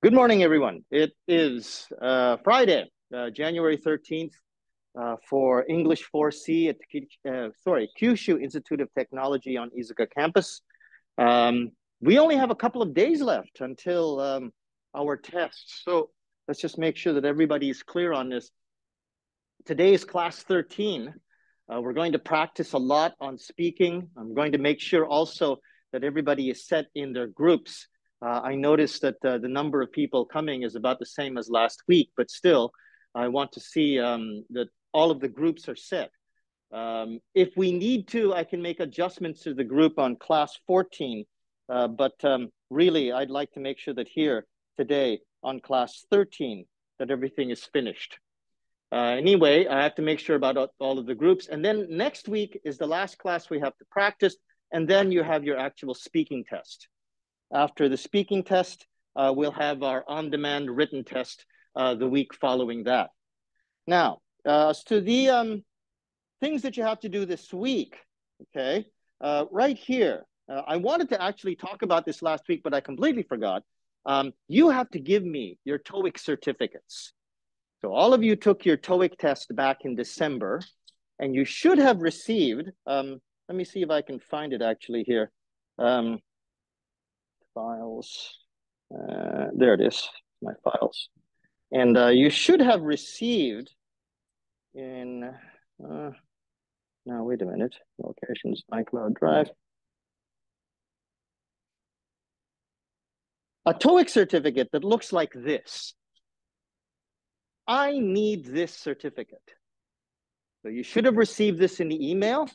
Good morning, everyone. It is Friday, January 13th, for English 4C at Kyushu Institute of Technology on Iizuka campus. We only have a couple of days left until our tests. So let's just make sure that everybody is clear on this. Today is class 13. We're going to practice a lot on speaking. I'm going to make sure also that everybody is set in their groups. I noticed that the number of people coming is about the same as last week, but still, I want to see that all of the groups are set. If we need to, I can make adjustments to the group on class 14, but really, I'd like to make sure that here today on class 13, that everything is finished. Anyway, I have to make sure about all of the groups. And then next week is the last class we have to practice, and then you have your actual speaking test. After the speaking test, we'll have our on-demand written test the week following that. Now, as to the things that you have to do this week, okay, right here, I wanted to actually talk about this last week, but I completely forgot. You have to give me your TOEIC certificates. So all of you took your TOEIC test back in December, and you should have received, let me see if I can find it actually here. Files. There it is, my files. And you should have received in, now wait a minute, locations, iCloud Drive. A TOEIC certificate that looks like this. I need this certificate. So you should have received this in the email,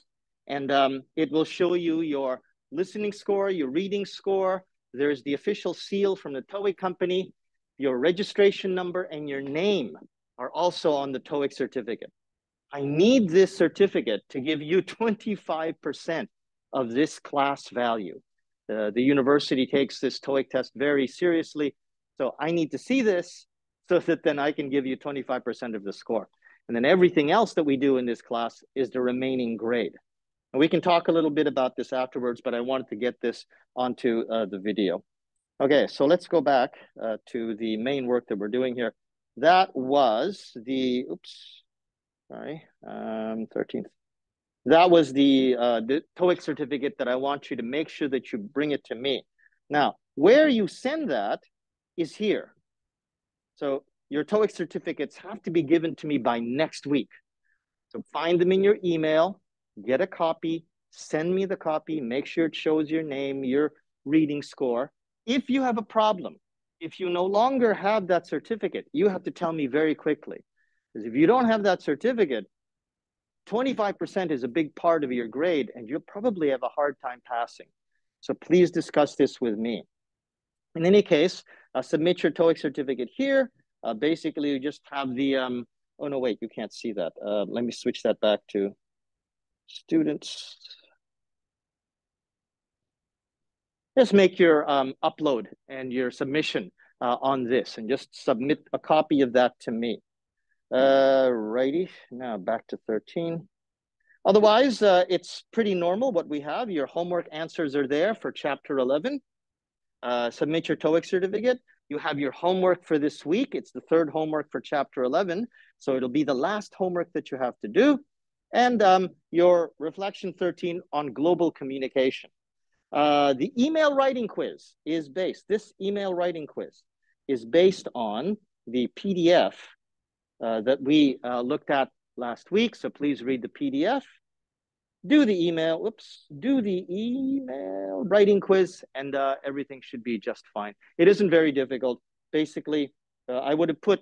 and it will show you your listening score, your reading score. There's the official seal from the TOEIC company. Your registration number and your name are also on the TOEIC certificate. I need this certificate to give you 25% of this class value. The university takes this TOEIC test very seriously. So I need to see this so that then I can give you 25% of the score. And then everything else that we do in this class is the remaining grade. And we can talk a little bit about this afterwards, but I wanted to get this onto the video. Okay, so let's go back to the main work that we're doing here. That was the, 13th. That was the TOEIC certificate that I want you to make sure that you bring it to me. Now, where you send that is here. So your TOEIC certificates have to be given to me by next week. So find them in your email, get a copy, send me the copy, make sure it shows your name, your reading score. If you have a problem, if you no longer have that certificate, you have to tell me very quickly. Because if you don't have that certificate, 25% is a big part of your grade, and you'll probably have a hard time passing. So please discuss this with me. In any case, submit your TOEIC certificate here. Basically, you just have the, oh no, wait, you can't see that. Let me switch that back to students. Just make your upload and your submission on this, and just submit a copy of that to me. Righty, now back to 13. Otherwise, it's pretty normal what we have. Your homework answers are there for chapter 11. Submit your TOEIC certificate. You have your homework for this week. It's the third homework for chapter 11. So it'll be the last homework that you have to do. And your reflection 13 on global communication. The email writing quiz is based, this email writing quiz is based on the PDF that we looked at last week. So please read the PDF, do the email writing quiz, and everything should be just fine. It isn't very difficult. Basically, I would have put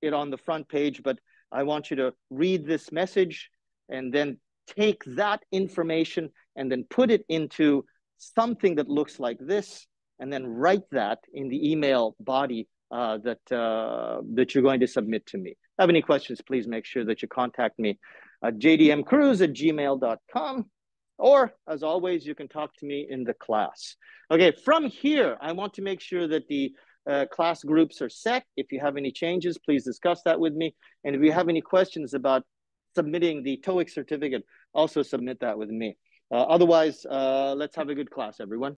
it on the front page, but I want you to read this message and then take that information and then put it into something that looks like this, and then write that in the email body that you're going to submit to me. If you have any questions, please make sure that you contact me at jdmcruz@gmail.com, or as always, you can talk to me in the class. Okay, from here, I want to make sure that the class groups are set. If you have any changes, please discuss that with me. And if you have any questions about submitting the TOEIC certificate, also submit that with me. Otherwise, let's have a good class, everyone.